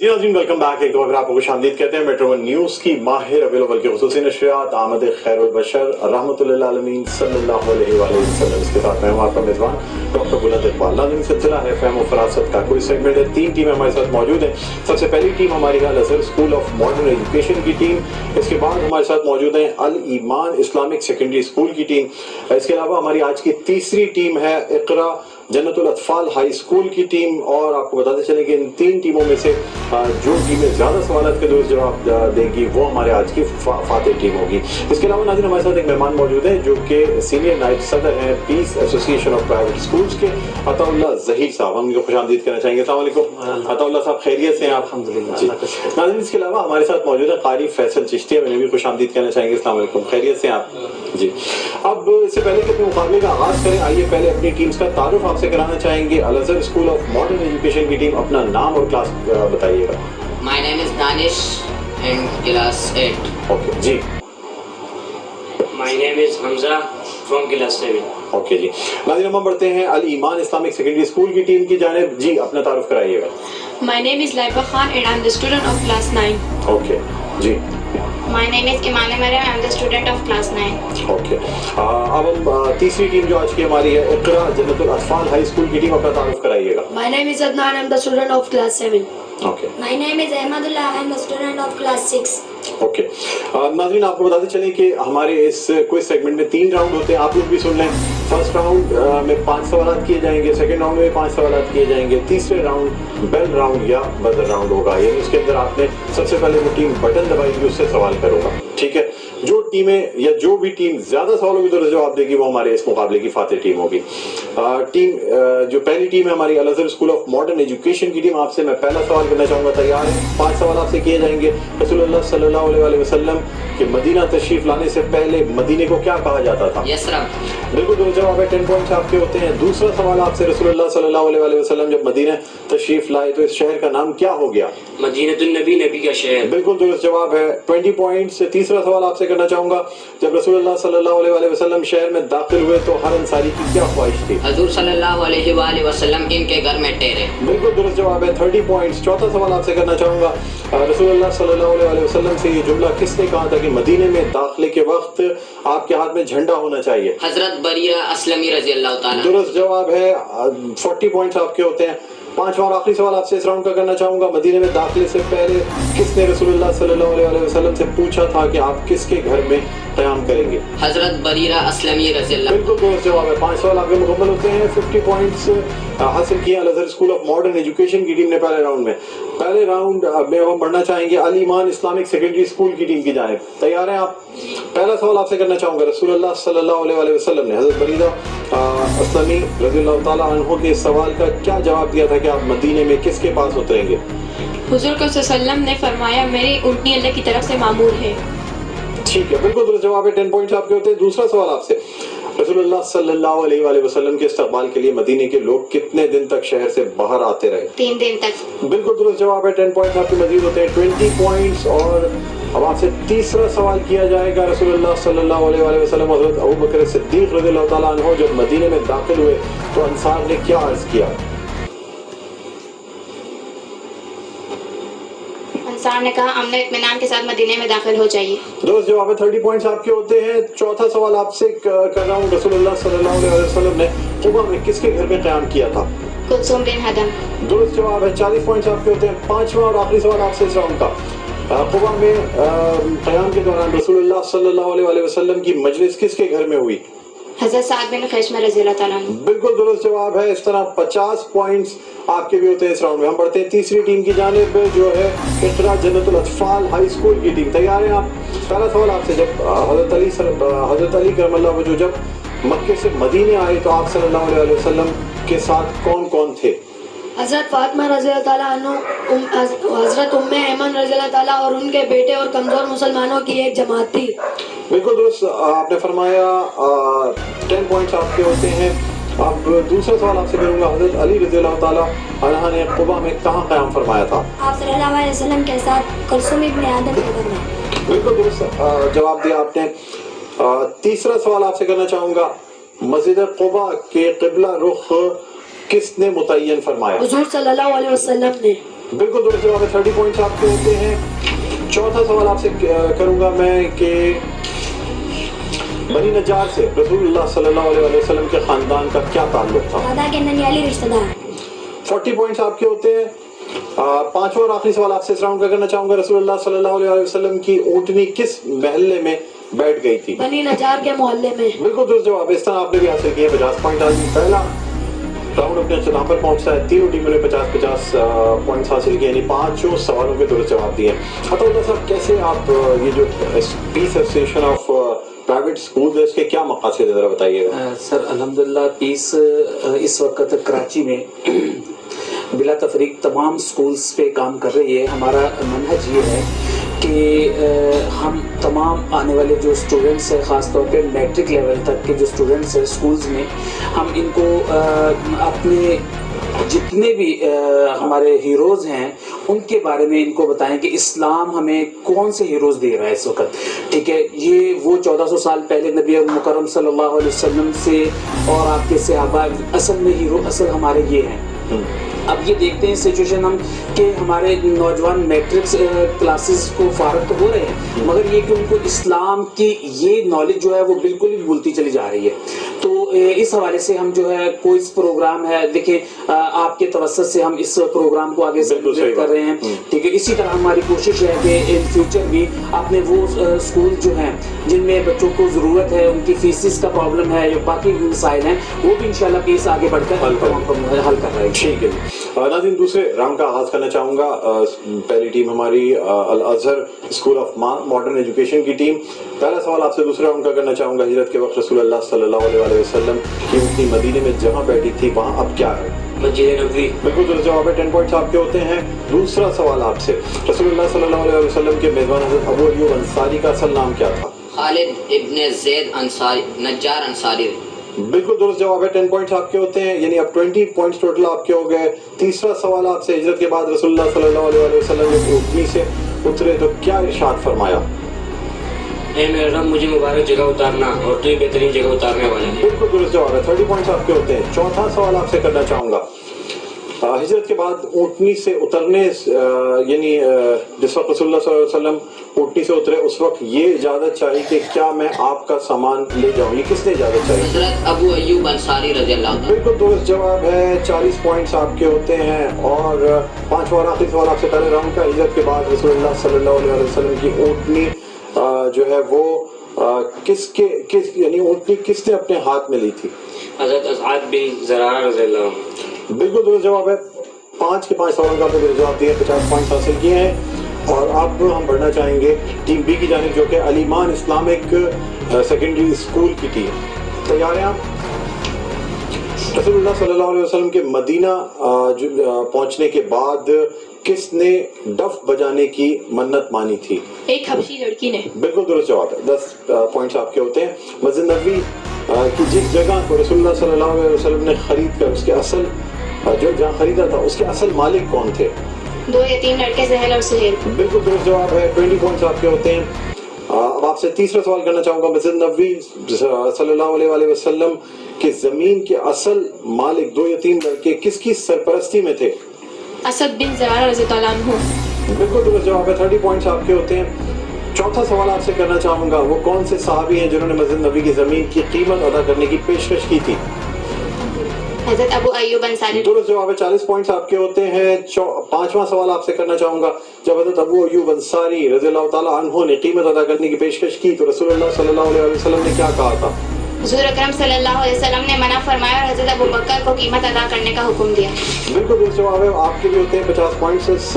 जी नाज़रीन, welcome back. एक बार आपको खुशामदीद कहते हैं। मेट्रो वन न्यूज़ की माहिर अवेलेबल की खुसूसी नशरियात आमद खैरुल बशर रहमतुल्लिल आलमीन सल्लल्लाहु अलैहि वसल्लम। इसके साथ मैं हूं आपका मेज़बान डॉक्टर बुलंद इकबाल। नाज़रीन, सिलसिला है फ़हम व फ़रासत का कोई सेगमेंट है। 3 टीमें हमारे साथ मौजूद हैं। सबसे पहली टीम हमारी है Al Azhar school of modern education की टीम। इसके बाद हमारे साथ मौजूद हैं Al Iman Islamic secondary school की टीम। इसके अलावा हमारी आज की तीसरी टीम है इक़रा जन्नतुल अतफाल हाई स्कूल की टीम। और आपको बताते चलें कि इन 3 टीमों में से जो टीमें ज़्यादा सवाल के दुरुस्त जवाब देंगी वो हमारे आज की फातेह टीम होगी। इसके अलावा नाज़रीन, हमारे साथ एक मेहमान मौजूद हैं जो कि सीनियर नायब सदर हैं peace association of private schools के, अताउल्लाह ज़हीर साहब। हम इनको खुशामदीद कहना चाहेंगे। अस्सलाम वालेकुम अताउल्लाह साहब, खैरियत से हैं आप? अल्हम्दुलिल्लाह। नाज़रीन, इसके अलावा हमारे साथ मौजूद है कारी फैसल चिश्ती, मैंने भी खुशामदीद कहना चाहेंगे। अस्सलाम वालेकुम, खैरियत से हैं आप? जी। अब इससे पहले कि अपने मुकाबले का आगाज़ करें, आइए पहले अपनी टीम्स का तारुफ आपसे कराना चाहेंगे। Al Azhar school of modern education की टीम, अपना नाम और क्लास बताइएगा। My name is Danish and class 8. Okay जी। My name is Hamza from class 7. Okay जी। नाज़रीन, हम बढ़ते हैं Al Iman Islamic secondary school की टीम की जानिब। जी, अपना तारुफ कराइएगा। My name is Laiba Khan and I'm the student of class 9. Okay जी। My name is Imane Maryam. I am the student of class 9. Okay. अब हम तीसरी टीम जो आज की हमारी है इक़रा जन्नतुल अतफाल हाई स्कूल की टीम, अपना तारुफ कराइएगा। My name is Adnan. I'm the student of class 7. Okay. My name is Ahmadullah. I am a student of class 6. Okay. नाज़रीन, आपको बताते चलें कि हमारे इस क्विज सेगमेंट में 3 राउंड होते हैं। आप लोग भी सुन लें। फर्स्ट राउंड में 5 सवाल किए जाएंगे, सेकंड राउंड में 5 सवाल किए जाएंगे, तीसरे राउंड बेल राउंड या बजर राउंड होगा। यानी उसके अंदर आपने सबसे पहले वो टीम बटन दबाएगी, उससे सवाल करोगा। ठीक है। जो टीमें या जो भी टीम ज्यादा सवालों के दुरुस्त जवाब देगी वो हमारे इस मुकाबले की फातेह टीम होगी। टीम जो पहली टीम है हमारी Al Azhar school of modern education की टीम, आपसे मैं पहला सवाल करना चाहूंगा। तैयार है? 5 सवाल आपसे किए जाएंगे। रसूलुल्लाह सल्लल्लाहु अलैहि वसल्लम के मदीना तशरीफ लाने से पहले मदीने को क्या कहा जाता था? यसरब। बिल्कुल दुरुस्त जवाब है। 10 पॉइंट्स आपके होते हैं। दूसरा सवाल आपसे, रसूलुल्लाह सल्लल्लाहु अलैहि वसल्लम जब मदीना तशरीफ लाए तो इस शहर का नाम क्या हो गया? मदीनतुन नबी, नबी का शहर। बिल्कुल दुरुस्त जवाब है। 20 पॉइंट्स। तीसरा सवाल आपसे करना चाहूंगा, जब रसूलुल्लाह सल्लल्लाहु अलैहि वसल्लम शहर में दाखिल हुए तो हर अंसारी की क्या ख्वाहिश थी? हजूर सल्लल्लाहु अलैहि वसल्लम इनके घर में ठहरे। बिल्कुल दुरुस्त जवाब है। 30 पॉइंट्स। चौथा सवाल आपसे करना चाहूंगा, रसूलुल्लाह सल्लल्लाहु अलैहि वसल्लम से ये जुमला किसने कहा था कि मदीने में दाखिले के वक्त आपके हाथ में झंडा होना चाहिए? हजरत बरिया असलमी रजी अल्लाह ताला। दुरुस्त जवाब है। 40 पॉइंट्स आपके होते हैं। पांचवा और आखिरी सवाल आपसे इस राउंड का करना चाहूंगा, मदीने में दाखिले से पहले किसने रसूलुल्लाह सल्लल्लाहु अलैहि वसल्लम से पूछा था कि आप किसके घर में क़याम करेंगे? हजरत बरीरा असलमी रजी अल्लाह। बिल्कुल दुरुस्त जवाब है। 5 सवाल आपके मुकम्मल होते हैं। 50 पॉइंट्स हासिल किए Al Azhar school of modern education की टीम ने पहले राउंड में। पहले राउंड में हम बढ़ना चाहेंगे अल ईमान इस्लामिक सेकेंडरी स्कूल की टीम की जानिब। तैयार हैं आप? पहला सवाल आपसे करना चाहूंगा, रसूलुल्लाह सल्लल्लाहु अलैहि वसल्लम ने हजरत बरीरा असलमी रज़ियल्लाहु ताला अन्हु के सवाल का क्या जवाब दिया था कि आप मदीने में किसके पास उतरेंगे? हुजूर को सल्लल्लाहु ने फरमाया, मेरी ऊँटनी अल्लाह की तरफ से मामूर है। ठीक है, बिल्कुल दुरुस्त जवाब है। 10 पॉइंट्स आपके होते हैं। दूसरा सवाल आपसे, रसूलुल्लाह सल्लल्लाहु अलैहि वसल्लम के इस्तकबाल के लिए मदीने के लोग कितने दिन तक शहर से बाहर आते रहे? 3 दिन तक। बिल्कुल दुरुस्त जवाब है। 10 पॉइंट्स आपके मजीद होते हैं। 20 पॉइंट्स। और अब आपसे तीसरा सवाल किया जाएगा, रसूलुल्लाह सल्लल्लाहु अलैहि वसल्लम हज़रत अबू बकर सिद्दीक़ रज़ियल्लाहु ताला अन्हु जब मदीने में दाखिल हुए तो अंसार ने क्या अर्ज किया? अंसार ने कहा, हमने इत्मीनान के साथ मदीने में दाखिल हो जाइए। दुरुस्त जवाब है। 30 पॉइंट्स आपके होते हैं। चौथा सवाल आपसे कर रहा हूँ, रसूलुल्लाह सल्लल्लाहु अलैहि वसल्लम ने कुबा में किसके घर में क़याम किया था? कुलसुम बिन हदम। दुरुस्त जवाब है। 40 पॉइंट्स आपके होते हैं। पांचवा और आखिरी सवाल आपसे इस राउंड का, कुबा में क़याम के दौरान रसूलुल्लाह सल्लल्लाहु अलैहि वसल्लम की मजलिस किसके घर में हुई? हज़रत साद बिन ख़ैशमा रज़ियल्लाहु ताला अन्हु। बिल्कुल दुरुस्त जवाब है। इस तरह 50 पॉइंट्स आपके भी होते हैं इस राउंड में। हम बढ़ते हैं तीसरी टीम की जानिब जो है इक़रा जन्नतुल अतफाल हाई स्कूल की टीम। तैयार हैं आप? पहला सवाल आपसे, जब हज़रत अली करमल्लाहु वजहू जब मक्के से मदीने आए तो आप सल्लल्लाहु अलैहि वसल्लम के साथ कौन कौन थे? हजरत फातिमा रज़ियल्लाहु ताला अन्हु, हजरत उम्मे ऐमन रज़ियल्लाहु ताला और उनके बेटे और कमजोर मुसलमानों की एक जमात थी। बिल्कुल दुरुस्त आपने फरमाया। 10 पॉइंट्स आपके होते हैं। अब दूसरा सवाल आपसे करूंगा, हजरत अली रज़ियल्लाहु ताला अन्हु ने कुबा में कहाँ क़याम फरमाया था? आप सल्लल्लाहु अलैहि वसल्लम के साथ कुलसुम इब्न आदम के घर में। बिल्कुल दुरुस्त जवाब दिया आपने। तीसरा सवाल आपसे करना चाहूंगा, मस्जिद कुबा के क़िबला रुख किसने मुतय्यन फरमाया? हुजूर सल्लल्लाहु अलैहि वसल्लम ने। بالکل درست جواب ہے, 30 پوائنٹس آپ کے ہوتے ہیں. چوتھا سوال آپ سے کروں گا میں کہ بنی نجار سے رسول اللہ صلی اللہ علیہ وسلم کے خاندان کا کیا تعلق تھا؟ دادا کے ننیالی رشتہ دار. 40 پوائنٹس آپ کے ہوتے ہیں. پانچواں اور آخری سوال آپ سے اس راؤنڈ کا کرنا چاہوں گا, رسول اللہ صلی اللہ علیہ وسلم کی اونٹنی کس محلے میں بیٹھ گئی تھی؟ بنی نجار کے محلے میں. بالکل درست جواب ہے. اس طرح آپ نے بھی حاصل کیے 50 پوائنٹ. آج پہلا راؤنڈ اپنے اختتام پر پہنچتا ہے. تینوں ٹیموں نے 50-50 پوائنٹس حاصل کیے, یعنی 5 سوالوں کے درست جواب دیے. عطا اللہ صاحب, کیسے آپ یہ جو پیس ایسوسیشن آف پرائیویٹ اسکول ہے اس کے کیا مقاصد ہے, ذرا بتائیے گا. سر الحمدللہ پیس اس وقت کراچی میں بلا تفریق تمام سکولز پہ کام کر رہی ہے. ہمارا منہج یہ ہے کہ ہم تمام آنے والے جو اسٹوڈنٹس ہیں, خاص طور پہ میٹرک لیول تک کے جو اسٹوڈنٹس ہیں سکولز میں, ہم ان کو اپنے جتنے بھی ہمارے ہیروز ہیں ان کے بارے میں ان کو بتائیں کہ اسلام ہمیں کون سے ہیروز دے رہا ہے اس وقت. ٹھیک ہے, یہ وہ 1400 سال پہلے نبی مکرم صلی اللہ علیہ وسلم سے اور آپ کے صحابہ اصل میں ہیرو اصل ہمارے یہ ہیں. اب یہ دیکھتے ہیں سچویشن ہم کہ ہمارے نوجوان میٹرکس کلاسز کو فارغ تو ہو رہے ہیں, مگر یہ کہ ان کو اسلام کی یہ نالج جو ہے وہ بالکل ہی بھولتی چلی جا رہی ہے. تو اس حوالے سے ہم جو ہے کوئی پروگرام ہے, دیکھیں آپ کے توسط سے ہم اس پروگرام کو آگے سیلیبریٹ کر رہے ہیں. ٹھیک ہے, اسی طرح ہماری کوشش ہے کہ ان فیوچر بھی اپنے وہ اسکول جو ہیں جن میں بچوں کو ضرورت ہے, ان کی فیسز کا پرابلم ہے, جو باقی مسائل ہیں, وہ بھی انشاءاللہ پیس آگے بڑھ کر حل کر رہے ہیں. ٹھیک ہے جی. ناظرین, دوسرے راؤنڈ کا آغاز کرنا چاہوں گا. پہلی ٹیم ہماری الازہر اسکول آف ماڈرن ایجوکیشن کی ٹیم. پہلا سوال آپ سے دوسرے راؤنڈ کا کرنا چاہوں گا. ہجرت کے وقت رسول اللہ صلی اللہ علیہ وسلم کی اونٹنی مدینے میں جہاں بیٹھی تھی وہاں اب کیا ہے؟ مسجد نبوی. بالکل درست جواب ہے. 10 پوائنٹس آپ کے ہوتے ہیں. دوسرا سوال آپ سے, رسول اللہ صلی اللہ علیہ وسلم کے میزبان حضرت ابو ایوب انصاری کا اصل نام کیا تھا؟ خالد ابن زید انصاری نجار انصاری. بالکل درست جواب ہے. 10 پوائنٹس آپ کے ہوتے ہیں, یعنی اب 20 پوائنٹس ٹوٹل آپ کے ہو گئے. تیسرا سوال آپ سے, ہجرت کے بعد رسول اللہ صلی اللہ علیہ وسلم جب اونٹنی سے اترے تو کیا ارشاد فرمایا؟ اے میرے رب مجھے مبارک جگہ اتارنا اور تو بہترین جگہ اتارنے والے ہیں. بالکل درست جواب ہے. 30 پوائنٹس آپ کے ہوتے ہیں. چوتھا سوال آپ سے کرنا چاہوں گا. ہجرت کے بعد اونٹنی سے اترنے, یعنی جس وقت رسول اللہ صلی اللہ علیہ وسلم اونٹنی سے اترے اس وقت یہ اجازت چاہی کہ کیا میں آپ کا سامان لے جاؤں, یہ کس نے اجازت چاہی؟ حضرت ابو ایوب انصاری رضی اللہ عنہ. بالکل درست جواب ہے. 40 پوائنٹس آپ کے ہوتے ہیں. اور پانچواں اور آخری سوال آپ سے پہلے راؤنڈ کا, ہجرت کے بعد رسول اللہ صلی اللہ علیہ وسلم کی اونٹنی جو ہے وہ یعنی اونٹنی کس نے اپنے ہاتھ میں لی تھی؟ حضرت اسعد بن زرارہ رضی اللہ عنہ. بالکل درست جواب ہے. 5 کے 5 سوالوں کا آپ نے درست جواب دیا, 50 پوائنٹس حاصل کیے ہیں. اور اب ہم بڑھنا چاہیں گے ٹیم بی کی جانب, جو کہ علیمان اسلامک سیکنڈری اسکول کی ٹیم. تیار ہیں آپ؟ رسول اللہ صلی اللہ علیہ وسلم کے مدینہ پہنچنے کے بعد کس نے ڈف بجانے کی منت مانی تھی؟ ایک حبشی لڑکی نے. بالکل درست جواب ہے. 10 پوائنٹس آپ کے ہوتے ہیں. مسجد نبوی کی جس جگہ کو رسول اللہ صلی اللہ علیہ وسلم نے خرید کر اس کے اصل جو جہاں خریدا تھا اس کے اصل مالک کون تھے؟ 2 یتیم لڑکے سہیل اور سہیل. بالکل درست جواب ہے. 20 پوائنٹس آپ کے ہوتے ہیں. اب آپ سے تیسرا سوال کرنا چاہوں گا. مسجد نبوی صلی اللہ علیہ وسلم کی زمین کے اصل مالک 2 یتیم لڑکے کس کی سرپرستی میں تھے؟ اسد بن زرارہ رضی اللہ عنہ. بالکل درست جواب ہے. 30 پوائنٹس آپ کے ہوتے ہیں. چوتھا سوال آپ سے کرنا چاہوں گا, وہ کون سے صحابی ہیں جنہوں نے مسجد نبوی کی زمین کی قیمت ادا کرنے کی پیشکش کی تھی؟ حضرت ابو ایوب انصاری. درست جواب ہے. 40 پوائنٹس آپ کے ہوتے ہیں. پانچواں سوال آپ سے کرنا چاہوں گا, جب حضرت ابو ایوب انصاری رضی اللہ تعالیٰ عنہ نے قیمت ادا کرنے کی پیشکش کی تو رسول اللہ صلی اللہ علیہ وسلم نے کیا کہا تھا؟ حضور اکرم صلی اللہ علیہ وسلم نے منع فرمایا اور حضرت ابوبکر کو قیمت ادا کرنے کا حکم دیا. بالکل درست جواب ہے. آپ کے بھی ہوتے ہیں 50 پوائنٹس اس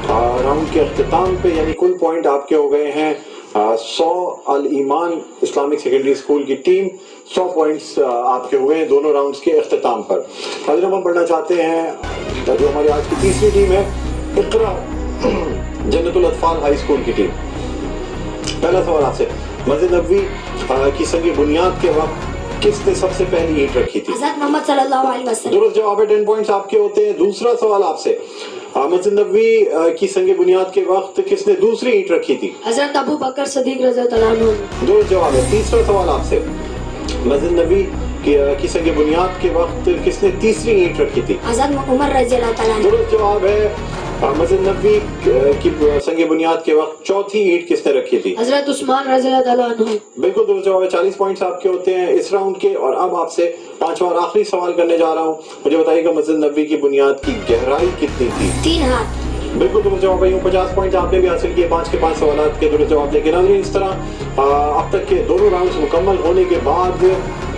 راؤنڈ کے اختتام پہ, یعنی کل پوائنٹ آپ کے ہو گئے ہیں 100. الایمان اسلامک سیکنڈری اسکول کی ٹیم 100 پوائنٹس آپ کے ہوئے ہیں دونوں راؤنڈز کے اختتام پر. حضرت ہم بڑھنا چاہتے ہیں جو ہماری آج کی تیسری ٹیم ہے, اقرا جنت الاطفال ہائی اسکول کی ٹیم. پہلا سوال آپ سے, مسجد نبوی کی سنگ بنیاد کے وقت کس نے سب سے پہلی اینٹ رکھی تھی؟ حضرت محمد صلی اللہ علیہ وسلم. درست جواب ہے. 10 پوائنٹس آپ کے ہوتے ہیں. دوسرا سوال آپ سے, مسجد نبوی کی سنگ بنیاد کے وقت کس نے دوسری اینٹ رکھی تھی؟ حضرت ابو بکر صدیق رضی اللہ عنہ. درست جواب ہے. تیسرا سوال آپ سے, مسجد نبوی کی سنگ بنیاد کے وقت کس نے تیسری اینٹ رکھی تھی؟ حضرت عمر رضی اللہ تعالیٰ عنہ. درست جواب ہے. मस्जिद नबवी की संग बुनियाद के वक्त चौथी ईंट किसने रखी थी? हजरत उस्मान रज़ी अल्लाह ताला अन्हु। बिल्कुल दुरुस्त जवाब है। 40 पॉइंट्स आपके होते हैं इस राउंड के। और अब आपसे पांचवा और आखिरी सवाल करने जा रहा हूँ। मुझे बताइएगा मस्जिद नबवी की बुनियाद की गहराई कितनी थी? 3 हाथ। बिल्कुल दुरुस्त जवाब है। 50 पॉइंट आपने भी हासिल किए 5 के 5 सवाल के दुरुस्त जवाब देके। नाज़रीन, इस तरह अब तक के दोनों राउंड्स मुकम्मल होने के बाद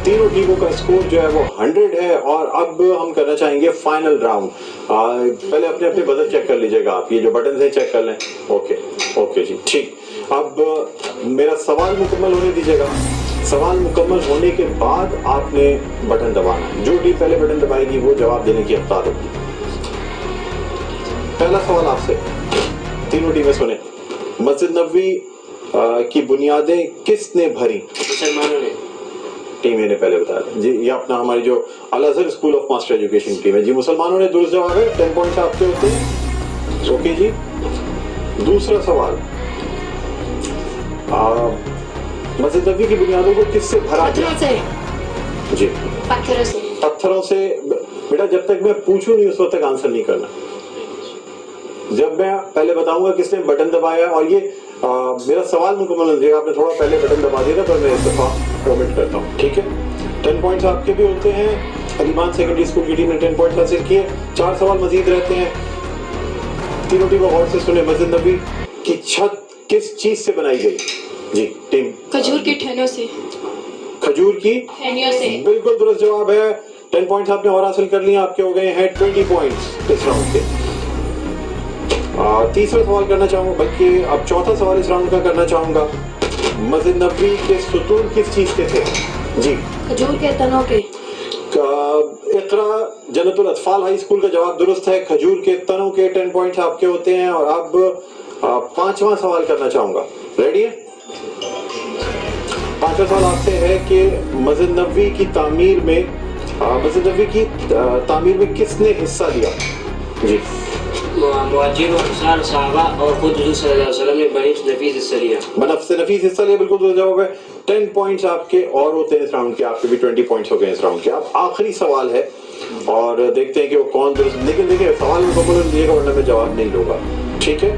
तीनों टीमों का स्कोर जो है वो 100 है। और अब हम करना चाहेंगे फाइनल राउंड। पहले अपने अपने बजट चेक कर लीजिएगा आप, ये जो बटन है चेक कर लें। ओके जी, ठीक। अब मेरा सवाल मुकम्मल होने दीजिएगा। सवाल मुकम्मल होने के बाद आपने बटन दबाना है। जो टीम पहले बटन दबाएगी वो जवाब देने की हकदार होगी। पहला सवाल आपसे, तीनों टीमें सुने। मस्जिद नबवी की बुनियादें किसने भरी? मुसलमानों ने। टीम ने पहले बताया जी। ये अपना हमारी जो Al Azhar school of master education team है जी। मुसलमानों ने दुरुस्त जवाब है। 10 पॉइंट्स आपके होते हैं। ओके जी। दूसरा सवाल, मस्जिद नबवी की बुनियादों को किससे भरा गया? पत्थरों से। जी, पत्थरों से। पत्थरों से। बेटा जब तक मैं पूछूं नहीं उस वक्त तक आंसर नहीं करना। जब मैं पहले बताऊंगा किसने बटन दबाया और ये मेरा सवाल मुकम्मल हो जाएगा, आपने थोड़ा पहले बटन दबा दिया था पर मैं इस दफा कमेंट करता हूँ, ठीक है। 10 पॉइंट्स आपके भी होते हैं। अलीमान सेकेंडरी स्कूल की टीम ने 10 पॉइंट्स हासिल किए। 4 सवाल मजीद रहते हैं। तीनों टीमों गौर से सुने। मस्जिद नबवी की छत किस चीज से बनाई गई? जी टीम। खजूर की ठहनियों से। खजूर की ठहनियों से। बिल्कुल दुरुस्त जवाब है। 10 पॉइंट्स आपने और हासिल कर लिए। आपके हो गए हैं 20 पॉइंट्स इस राउंड के। तीसरा सवाल करना चाहूंगा, बल्कि अब चौथा सवाल इस राउंड का करना चाहूंगा। मस्जिद नबवी के सुतून किस चीज के थे? जी, खजूर के तनों के। इकरा जन्नतुल अतफाल हाई स्कूल का जवाब दुरुस्त है। खजूर के तनों के 10 पॉइंट्स आपके होते हैं। और अब पांचवा सवाल करना चाहूंगा। रेडी है? पांचवा सवाल आपसे है कि मस्जिद नबवी की तामीर में किसने हिस्सा लिया? जी, मुहाजिर और अंसार सहाबा और खुद हुजूर सल्लल्लाहु अलैहि वसल्लम ने बनिफ्स नफीस हिस्सा लिया। बनफ्स नफीस हिस्सा लिया। बिल्कुल दुरुस्त जवाब है। 10 पॉइंट्स आपके और होते हैं इस राउंड के। आपके भी 20 पॉइंट्स हो गए इस राउंड के। अब आखिरी सवाल है और देखते हैं कि वो कौन दुरुस्त। लेकिन देखिए सवाल मुकम्मल दिएगा वरना मैं जवाब नहीं लूंगा, ठीक है।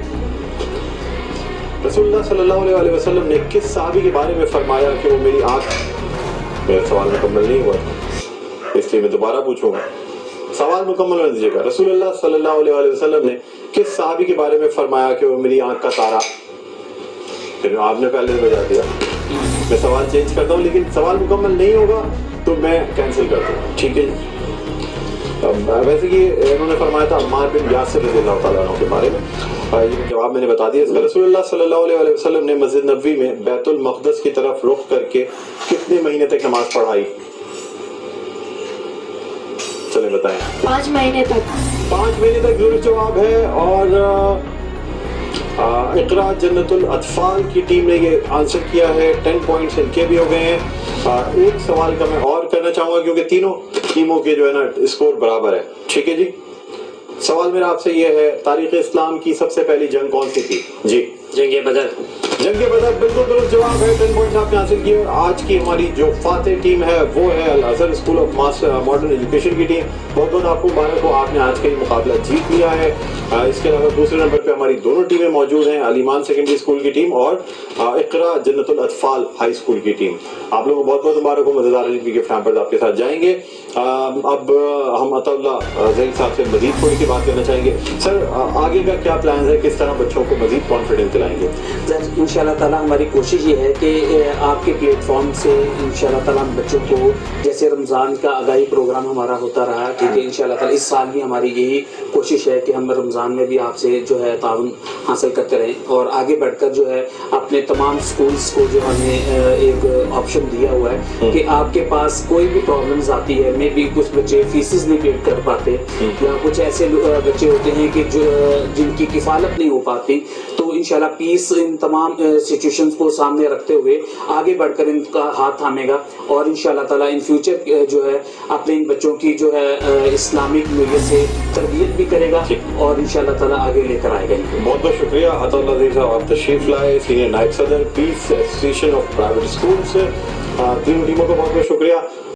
रसूलुल्लाह सल्लल्लाहु अलैहि वसल्लम ने किस सहाबी के बारे में फरमाया कि वो मेरी आंख। मेरा सवाल मुकम्मल नहीं हुआ इसलिए मैं दोबारा पूछूंगा। सवाल मुकम्मल होने दीजिएगा। रसूलुल्लाह सल्लल्लाहु अलैहि वसल्लम ने किस सहाबी के बारे में फरमाया कि वो मेरी आंख का तारा। फिर आपने पहले बजा दिया। मैं सवाल चेंज करता हूँ, लेकिन सवाल मुकम्मल नहीं होगा तो मैं कैंसिल कर दूंगा, ठीक है। वैसे कि इन्होंने फरमाया था अम्मार बिन यासिर रज़ियल्लाहु ताला अन्हु के बारे में। ये जवाब मैंने बता दिया। रसूलुल्लाह सल्लल्लाहु अलैहि वसल्लम ने मस्जिद नबवी में बैतुल मक़दस की तरफ रुख करके कितने महीने तक नमाज पढ़ाई? चले बताएं। 5 महीने तक। 5 महीने तक दुरुस्त जवाब है। और इकरा जन्नतुल अतफाल की टीम ने ये आंसर किया है। 10 पॉइंट्स इनके भी हो गए हैं। एक सवाल का मैं और करना चाहूंगा क्योंकि तीनों टीमों के जो है ना स्कोर बराबर है, ठीक है जी। सवाल मेरा आपसे ये है, तारीख इस्लाम की सबसे पहली जंग कौन सी थी? जी, जंगे बदर। जंगे बदर बिल्कुल दुरुस्त जवाब है। 10 पॉइंट्स आपने हासिल किए। और आज की हमारी जो फातेह टीम है वो है Al Azhar school of modern education की टीम। बहुत बहुत आपको मुबारक हो, आपने आज का ये मुकाबला जीत लिया है। इसके अलावा दूसरे नंबर पे हमारी दोनों टीमें मौजूद हैं, अलीमान सेकेंडरी स्कूल की टीम और इकरा जन्नतुल अतफाल हाई स्कूल की टीम। आप लोगों को बहुत बहुत मुबारक हो। मज़ेदार गिफ्ट हैम्पर्स आपके साथ जाएंगे। अब हम अताउल्लाह ज़हीर साहब से मजीद थोड़ी सी बात करना चाहेंगे। सर, आगे का क्या प्लान है? किस तरह बच्चों को मजीद कॉन्फिडेंस दिलाएंगे? इंशाअल्लाह ताला हमारी कोशिश ये है कि आपके प्लेटफॉर्म से इंशाअल्लाह ताला हम बच्चों को, जैसे रमज़ान का आगाही प्रोग्राम हमारा होता रहा, ठीक है, इंशाअल्लाह ताला इस साल भी हमारी यही कोशिश है कि हम रमज़ान में भी आपसे जो है ताउन हासिल करते रहें और आगे बढ़कर जो है अपने तमाम स्कूल्स को जो हमने एक ऑप्शन दिया हुआ है कि आपके पास कोई भी प्रॉब्लम्स आती है, मे भी कुछ बच्चे फीसिस नहीं पे कर पाते या कुछ ऐसे बच्चे होते हैं कि जो जिनकी किफ़ालत नहीं हो पाती, तो इंशाल्लाह पीस इन तमाम सिचुएशंस को सामने रखते हुए आगे बढ़कर इनका हाथ थामेगा और इंशाल्लाह ताला इन फ्यूचर जो है अपने इन बच्चों की जो है इस्लामिक नज़रिए से तरबियत भी करेगा और इंशाल्लाह ताला आगे लेकर आएगा। बहुत बहुत शुक्रिया अताउल्लाह ज़हीर साहब, आप तशरीफ लाए, सीनियर नायब सदर peace association of private schools. तीनों टीमों का बहुत बहुत शुक्रिया।